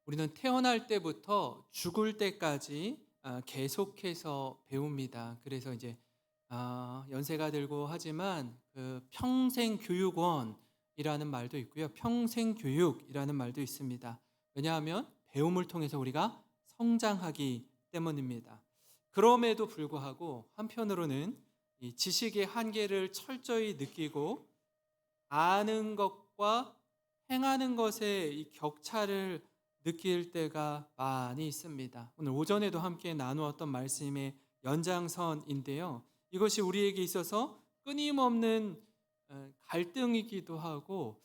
우리는 태어날 때부터 죽을 때까지 계속해서 배웁니다. 그래서 이제 연세가 들고 하지만 그 평생교육원이라는 말도 있고요. 평생교육이라는 말도 있습니다. 왜냐하면 배움을 통해서 우리가 성장하기 때문입니다. 그럼에도 불구하고 한편으로는 이 지식의 한계를 철저히 느끼고 아는 것과 행하는 것의 이 격차를 느낄 때가 많이 있습니다. 오늘 오전에도 함께 나누었던 말씀의 연장선인데요. 이것이 우리에게 있어서 끊임없는 갈등이기도 하고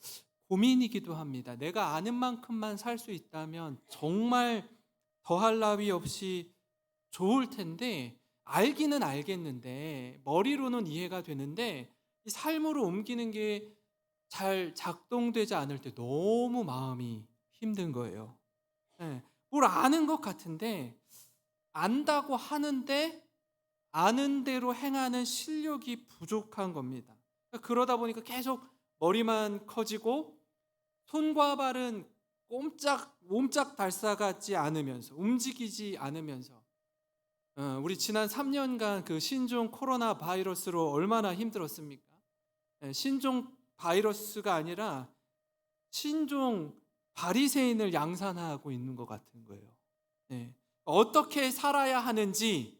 고민이기도 합니다. 내가 아는 만큼만 살 수 있다면 정말 더할 나위 없이 좋을 텐데, 알기는 알겠는데 머리로는 이해가 되는데 이 삶으로 옮기는 게 잘 작동되지 않을 때 너무 마음이 힘든 거예요. 예. 뭘 아는 것 같은데 안다고 하는데 아는 대로 행하는 실력이 부족한 겁니다. 그러다 보니까 계속 머리만 커지고 손과 발은 몸짝 달싹하지 않으면서 움직이지 않으면서 우리 지난 3년간 그 신종 코로나 바이러스로 얼마나 힘들었습니까? 신종 바이러스가 아니라 신종 바리새인을 양산하고 있는 것 같은 거예요. 네. 어떻게 살아야 하는지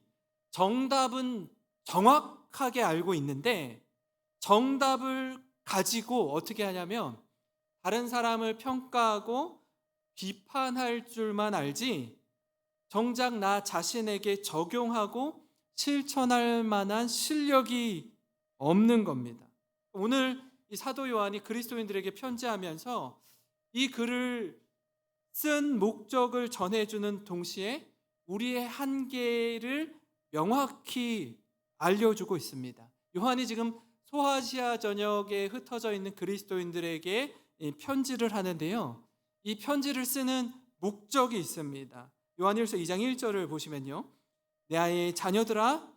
정답은 정확하게 알고 있는데 정답을 가지고 어떻게 하냐면 다른 사람을 평가하고 비판할 줄만 알지 정작 나 자신에게 적용하고 실천할 만한 실력이 없는 겁니다. 오늘 이 사도 요한이 그리스도인들에게 편지하면서 이 글을 쓴 목적을 전해주는 동시에 우리의 한계를 명확히 알려주고 있습니다. 요한이 지금 소아시아 전역에 흩어져 있는 그리스도인들에게 이 편지를 하는데요. 이 편지를 쓰는 목적이 있습니다. 요한일서 2장 1절을 보시면요. 내 아이 자녀들아,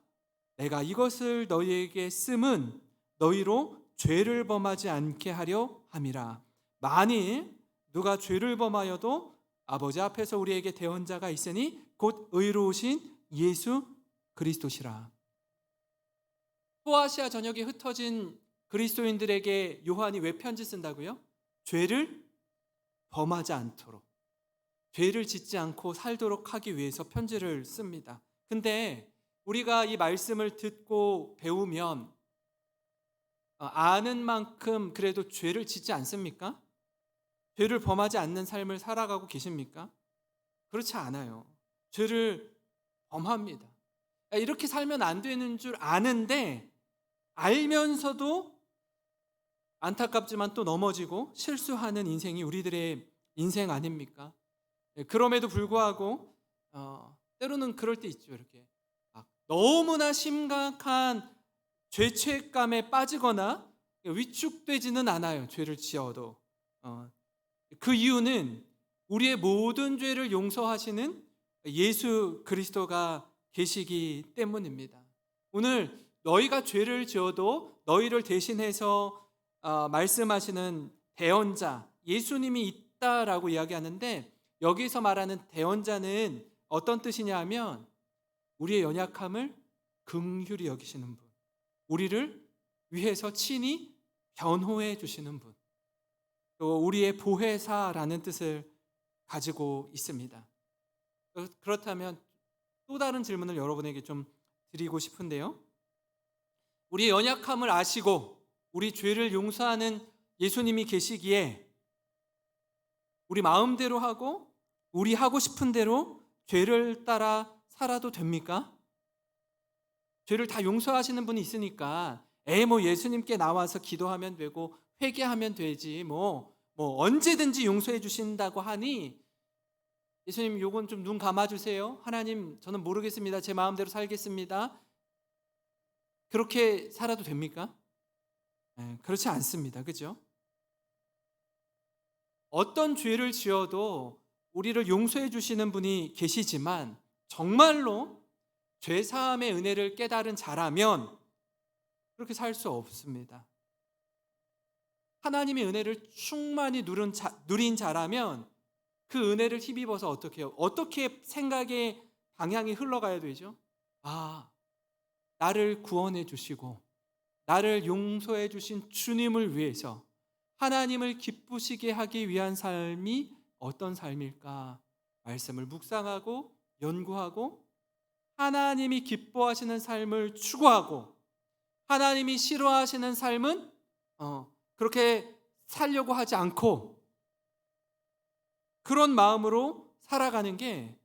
내가 이것을 너희에게 씀은 너희로 죄를 범하지 않게 하려 함이라. 만일 누가 죄를 범하여도 아버지 앞에서 우리에게 대언자가 있으니 곧 의로우신 예수 그리스도시라. 소아시아 전역에 흩어진 그리스도인들에게 요한이 왜 편지 쓴다고요? 죄를 범하지 않도록, 죄를 짓지 않고 살도록 하기 위해서 편지를 씁니다. 근데 우리가 이 말씀을 듣고 배우면 아는 만큼 그래도 죄를 짓지 않습니까? 죄를 범하지 않는 삶을 살아가고 계십니까? 그렇지 않아요. 죄를 범합니다. 이렇게 살면 안 되는 줄 아는데 알면서도 안타깝지만 또 넘어지고 실수하는 인생이 우리들의 인생 아닙니까? 그럼에도 불구하고 때로는 그럴 때 있죠. 이렇게 너무나 심각한 죄책감에 빠지거나 위축되지는 않아요. 죄를 지어도. 그 이유는 우리의 모든 죄를 용서하시는 예수 그리스도가 계시기 때문입니다. 오늘 너희가 죄를 지어도 너희를 대신해서 말씀하시는 대언자 예수님이 있다라고 이야기하는데, 여기서 말하는 대언자는 어떤 뜻이냐 하면 우리의 연약함을 긍휼히 여기시는 분, 우리를 위해서 친히 변호해 주시는 분, 또 우리의 보혜사라는 뜻을 가지고 있습니다. 그렇다면 또 다른 질문을 여러분에게 좀 드리고 싶은데요. 우리의 연약함을 아시고 우리 죄를 용서하는 예수님이 계시기에 우리 마음대로 하고 우리 하고 싶은 대로 죄를 따라 살아도 됩니까? 죄를 다 용서하시는 분이 있으니까 뭐 예수님께 나와서 기도하면 되고 회개하면 되지 뭐 언제든지 용서해 주신다고 하니 예수님 요건 좀 눈 감아주세요. 하나님 저는 모르겠습니다. 제 마음대로 살겠습니다. 그렇게 살아도 됩니까? 그렇지 않습니다. 그죠? 어떤 죄를 지어도 우리를 용서해 주시는 분이 계시지만 정말로 죄사함의 은혜를 깨달은 자라면 그렇게 살 수 없습니다. 하나님의 은혜를 충만히 누린 자라면 그 은혜를 힘입어서 어떻게 해요? 어떻게 생각의 방향이 흘러가야 되죠? 나를 구원해 주시고 나를 용서해 주신 주님을 위해서 하나님을 기쁘시게 하기 위한 삶이 어떤 삶일까? 말씀을 묵상하고 연구하고 하나님이 기뻐하시는 삶을 추구하고 하나님이 싫어하시는 삶은 그렇게 살려고 하지 않고 그런 마음으로 살아가는 게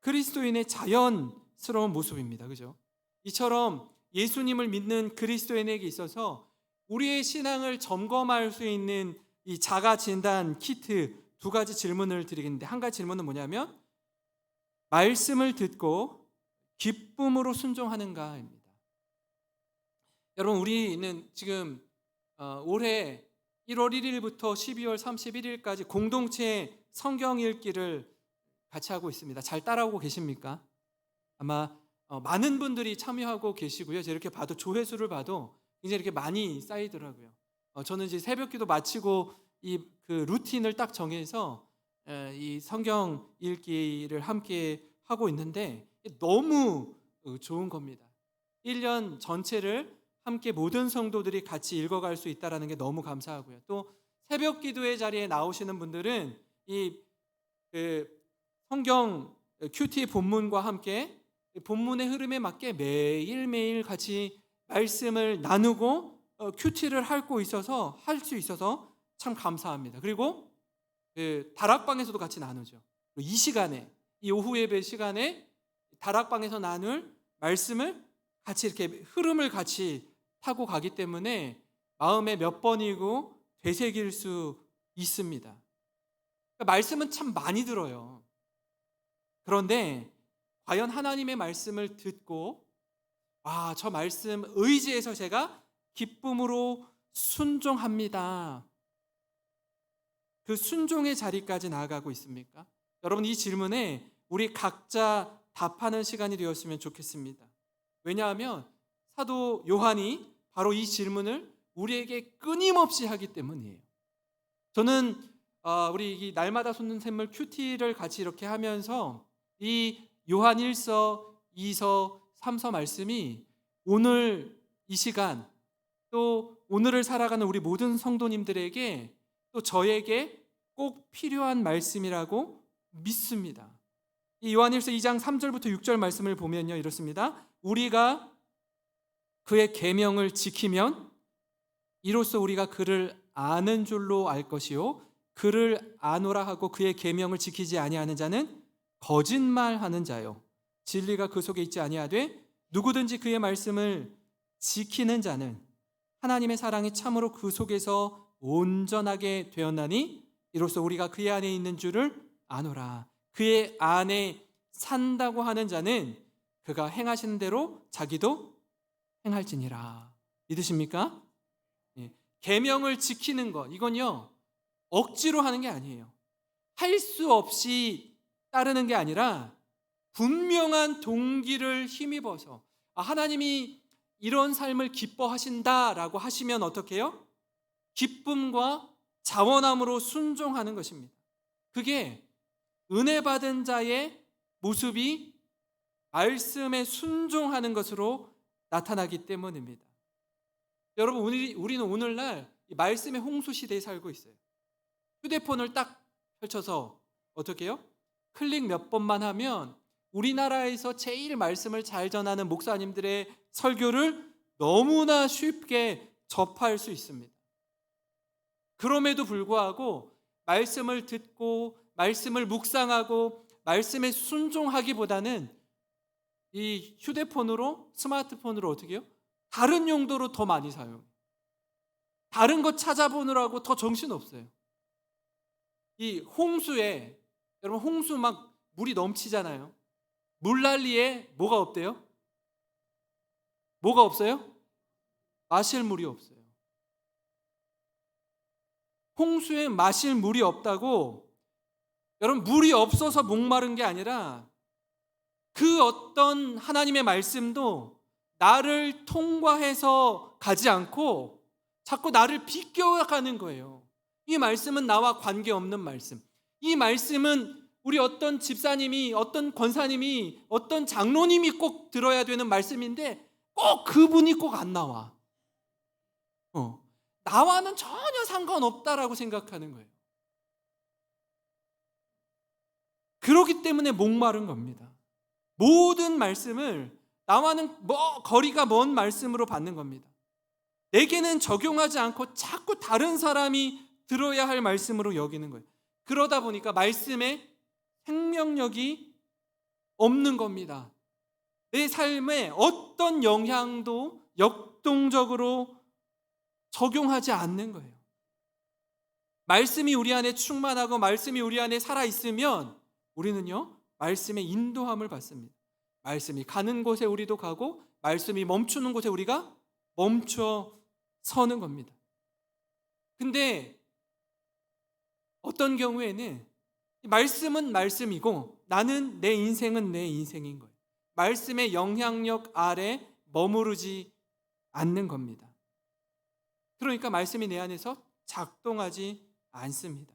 그리스도인의 자연스러운 모습입니다. 그죠? 이처럼 예수님을 믿는 그리스도인에게 있어서 우리의 신앙을 점검할 수 있는 이 자가 진단 키트 2가지 질문을 드리겠는데, 한 가지 질문은 뭐냐면 말씀을 듣고 기쁨으로 순종하는가입니다. 여러분, 우리는 지금 올해 1월 1일부터 12월 31일까지 공동체 성경 읽기를 같이 하고 있습니다. 잘 따라오고 계십니까? 아마 많은 분들이 참여하고 계시고요. 제가 이렇게 봐도 조회수를 봐도 굉장히 이렇게 많이 쌓이더라고요. 저는 이제 새벽기도 마치고 그 루틴을 딱 정해서 이 성경 읽기를 함께 하고 있는데 너무 좋은 겁니다. 1년 전체를 함께 모든 성도들이 같이 읽어갈 수 있다는 게 너무 감사하고요. 또 새벽기도의 자리에 나오시는 분들은 그 성경 큐티 본문과 함께 본문의 흐름에 맞게 매일매일 같이 말씀을 나누고 큐티를 할 수 있어서 참 감사합니다. 그리고 다락방에서도 같이 나누죠. 이 시간에, 이 오후 예배 시간에 다락방에서 나눌 말씀을 같이 이렇게 흐름을 같이 타고 가기 때문에 마음에 몇 번이고 되새길 수 있습니다. 그러니까 말씀은 참 많이 들어요. 그런데 과연 하나님의 말씀을 듣고 저 말씀 의지해서 제가 기쁨으로 순종합니다. 그 순종의 자리까지 나아가고 있습니까? 여러분, 이 질문에 우리 각자 답하는 시간이 되었으면 좋겠습니다. 왜냐하면 사도 요한이 바로 이 질문을 우리에게 끊임없이 하기 때문이에요. 저는 우리 이 날마다 솟는 샘물 큐티를 같이 이렇게 하면서 이 요한 1서, 2서, 3서 말씀이 오늘 이 시간 또 오늘을 살아가는 우리 모든 성도님들에게 또 저에게 꼭 필요한 말씀이라고 믿습니다. 이 요한일서 2장 3절부터 6절 말씀을 보면요, 이렇습니다. 우리가 그의 계명을 지키면 이로써 우리가 그를 아는 줄로 알 것이요 그를 아노라 하고 그의 계명을 지키지 아니하는 자는 거짓말하는 자요 진리가 그 속에 있지 아니하되 누구든지 그의 말씀을 지키는 자는 하나님의 사랑이 참으로 그 속에서 온전하게 되었나니 이로써 우리가 그의 안에 있는 줄을 아노라. 그의 안에 산다고 하는 자는 그가 행하시는 대로 자기도 행할지니라. 믿으십니까? 계명을 지키는 것, 이건요 억지로 하는 게 아니에요. 할 수 없이 따르는 게 아니라 분명한 동기를 힘입어서 하나님이 이런 삶을 기뻐하신다라고 하시면 어떻게 해요? 기쁨과 자원함으로 순종하는 것입니다. 그게 은혜 받은 자의 모습이 말씀에 순종하는 것으로 나타나기 때문입니다. 여러분, 우리는 오늘날 말씀의 홍수 시대에 살고 있어요. 휴대폰을 딱 펼쳐서 어떻게 해요? 클릭 몇 번만 하면 우리나라에서 제일 말씀을 잘 전하는 목사님들의 설교를 너무나 쉽게 접할 수 있습니다. 그럼에도 불구하고 말씀을 듣고 말씀을 묵상하고 말씀에 순종하기보다는 이 휴대폰으로, 스마트폰으로 어떻게 해요? 다른 용도로 더 많이 사용해요. 다른 것 찾아보느라고 더 정신없어요. 이 홍수에, 여러분 홍수 막 물이 넘치잖아요. 물난리에 뭐가 없대요? 뭐가 없어요? 마실 물이 없어요. 홍수에 마실 물이 없다고, 여러분 물이 없어서 목마른 게 아니라 그 어떤 하나님의 말씀도 나를 통과해서 가지 않고 자꾸 나를 비껴가는 거예요. 이 말씀은 나와 관계없는 말씀. 이 말씀은 우리 어떤 집사님이, 어떤 권사님이, 어떤 장로님이 꼭 들어야 되는 말씀인데 꼭 그분이 꼭 안 나와. 나와는 전혀 상관없다라고 생각하는 거예요. 그렇기 때문에 목마른 겁니다. 모든 말씀을 나와는 거리가 먼 말씀으로 받는 겁니다. 내게는 적용하지 않고 자꾸 다른 사람이 들어야 할 말씀으로 여기는 거예요. 그러다 보니까 말씀에 생명력이 없는 겁니다. 내 삶에 어떤 영향도 역동적으로 적용하지 않는 거예요. 말씀이 우리 안에 충만하고 말씀이 우리 안에 살아있으면 우리는요, 말씀의 인도함을 받습니다. 말씀이 가는 곳에 우리도 가고 말씀이 멈추는 곳에 우리가 멈춰 서는 겁니다. 근데 어떤 경우에는 말씀은 말씀이고 나는, 내 인생은 내 인생인 거예요. 말씀의 영향력 아래 머무르지 않는 겁니다. 그러니까 말씀이 내 안에서 작동하지 않습니다.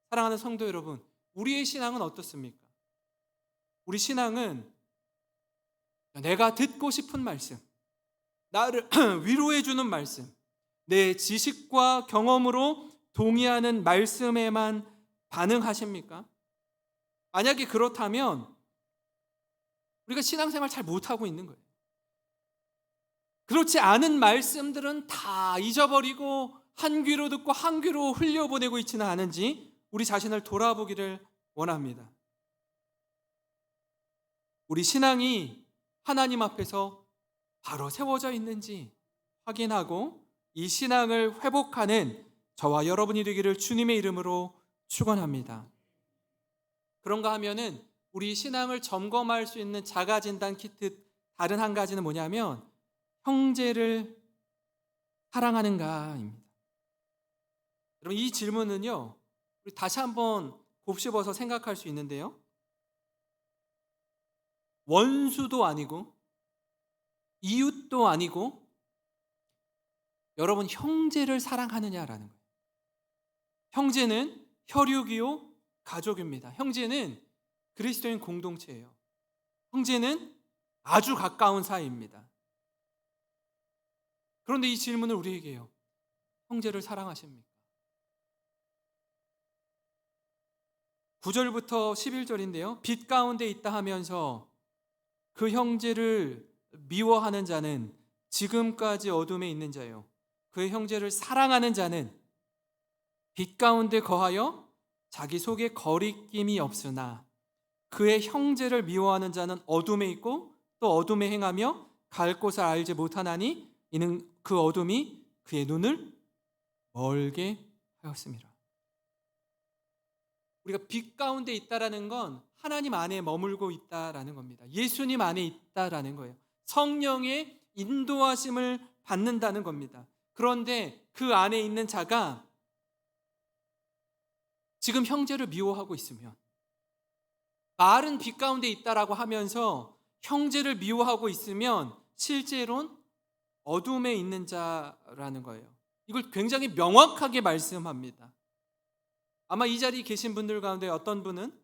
사랑하는 성도 여러분, 우리의 신앙은 어떻습니까? 우리 신앙은 내가 듣고 싶은 말씀, 나를 위로해 주는 말씀, 내 지식과 경험으로 동의하는 말씀에만 반응하십니까? 만약에 그렇다면 우리가 신앙생활 잘 못하고 있는 거예요. 그렇지 않은 말씀들은 다 잊어버리고 한 귀로 듣고 한 귀로 흘려보내고 있지는 않은지 우리 자신을 돌아보기를 원합니다. 우리 신앙이 하나님 앞에서 바로 세워져 있는지 확인하고 이 신앙을 회복하는 저와 여러분이 되기를 주님의 이름으로 축원합니다. 그런가 하면은 우리 신앙을 점검할 수 있는 자가진단 키트 다른 한 가지는 뭐냐면 형제를 사랑하는가입니다. 여러분, 이 질문은요, 우리 다시 한번 곱씹어서 생각할 수 있는데요, 원수도 아니고 이웃도 아니고 여러분, 형제를 사랑하느냐라는 거예요. 형제는 혈육이요 가족입니다. 형제는 그리스도인 공동체예요. 형제는 아주 가까운 사이입니다. 그런데 이 질문을 우리에게 해요. 형제를 사랑하십니까? 9절부터 11절인데요. 빛 가운데 있다 하면서 그 형제를 미워하는 자는 지금까지 어둠에 있는 자요. 그 형제를 사랑하는 자는 빛 가운데 거하여 자기 속에 거리낌이 없으나 그의 형제를 미워하는 자는 어둠에 있고 또 어둠에 행하며 갈 곳을 알지 못하나니 이는 그 어둠이 그의 눈을 멀게 하였습니다. 우리가 빛 가운데 있다라는 건 하나님 안에 머물고 있다라는 겁니다. 예수님 안에 있다라는 거예요. 성령의 인도하심을 받는다는 겁니다. 그런데 그 안에 있는 자가 지금 형제를 미워하고 있으면, 말은 빛 가운데 있다라고 하면서 형제를 미워하고 있으면 실제로는 어둠에 있는 자라는 거예요. 이걸 굉장히 명확하게 말씀합니다. 아마 이 자리에 계신 분들 가운데 어떤 분은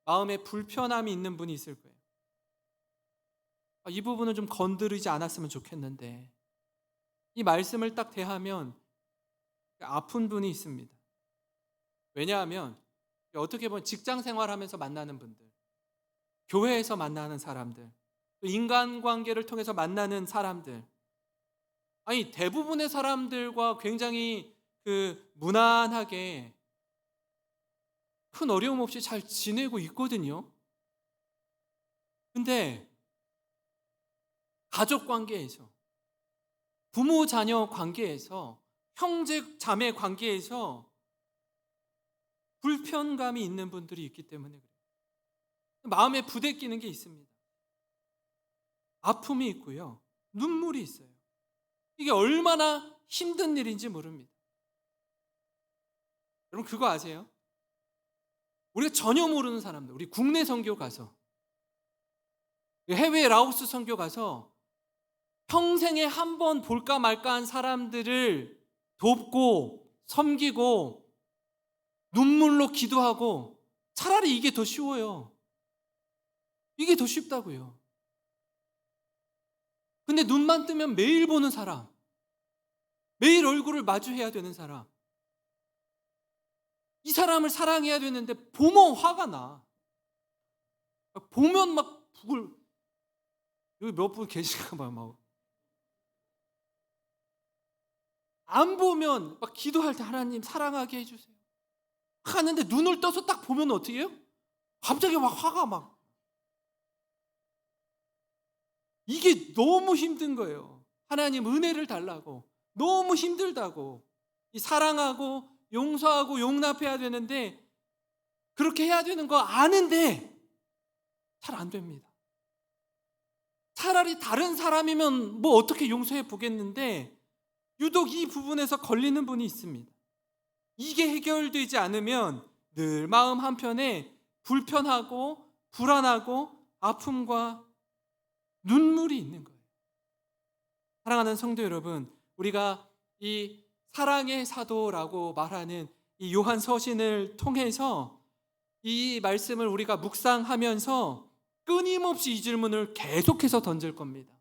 마음에 불편함이 있는 분이 있을 거예요. 이 부분은 좀 건드리지 않았으면 좋겠는데, 이 말씀을 딱 대하면 아픈 분이 있습니다. 왜냐하면 어떻게 보면 직장 생활하면서 만나는 분들, 교회에서 만나는 사람들, 또 인간관계를 통해서 만나는 사람들, 아니 대부분의 사람들과 굉장히 무난하게 큰 어려움 없이 잘 지내고 있거든요. 근데 가족 관계에서, 부모 자녀 관계에서, 형제 자매 관계에서 불편감이 있는 분들이 있기 때문에 그래요. 마음에 부대끼는 게 있습니다. 아픔이 있고요, 눈물이 있어요. 이게 얼마나 힘든 일인지 모릅니다. 여러분 그거 아세요? 우리가 전혀 모르는 사람들, 우리 국내 선교 가서, 해외 라오스 선교 가서 평생에 한 번 볼까 말까 한 사람들을 돕고 섬기고 눈물로 기도하고 차라리 이게 더 쉬워요. 이게 더 쉽다고요. 근데 눈만 뜨면 매일 보는 사람, 매일 얼굴을 마주해야 되는 사람, 이 사람을 사랑해야 되는데 보면 화가 나. 보면 막 북을, 여기 몇 분 계실까 봐요. 막. 안 보면 막 기도할 때 하나님 사랑하게 해주세요 하는데 눈을 떠서 딱 보면 어떻게 해요? 갑자기 막 화가 막. 이게 너무 힘든 거예요. 하나님 은혜를 달라고. 너무 힘들다고. 이 사랑하고 용서하고 용납해야 되는데 그렇게 해야 되는 거 아는데 잘 안 됩니다. 차라리 다른 사람이면 뭐 어떻게 용서해 보겠는데 유독 이 부분에서 걸리는 분이 있습니다. 이게 해결되지 않으면 늘 마음 한편에 불편하고 불안하고 아픔과 눈물이 있는 거예요. 사랑하는 성도 여러분, 우리가 이 사랑의 사도라고 말하는 이 요한 서신을 통해서 이 말씀을 우리가 묵상하면서 끊임없이 이 질문을 계속해서 던질 겁니다.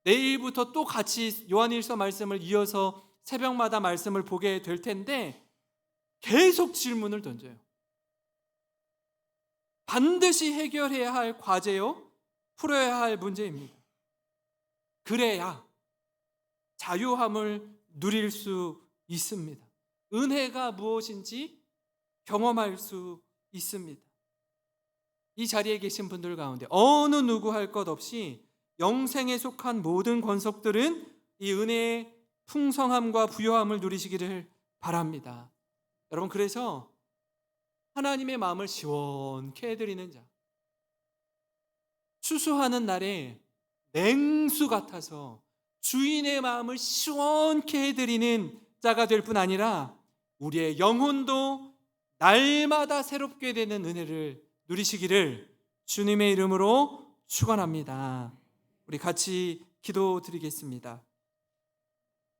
내일부터 또 같이 요한일서 말씀을 이어서 새벽마다 말씀을 보게 될 텐데 계속 질문을 던져요. 반드시 해결해야 할 과제요, 풀어야 할 문제입니다. 그래야 자유함을 누릴 수 있습니다. 은혜가 무엇인지 경험할 수 있습니다. 이 자리에 계신 분들 가운데 어느 누구 할 것 없이 영생에 속한 모든 권속들은 이 은혜의 풍성함과 부요함을 누리시기를 바랍니다. 여러분, 그래서 하나님의 마음을 시원케 해드리는 자, 추수하는 날에 냉수 같아서 주인의 마음을 시원케 해드리는 자가 될 뿐 아니라 우리의 영혼도 날마다 새롭게 되는 은혜를 누리시기를 주님의 이름으로 축원합니다. 우리 같이 기도드리겠습니다.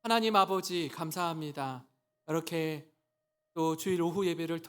하나님 아버지, 감사합니다. 이렇게 또 주일 오후 예배를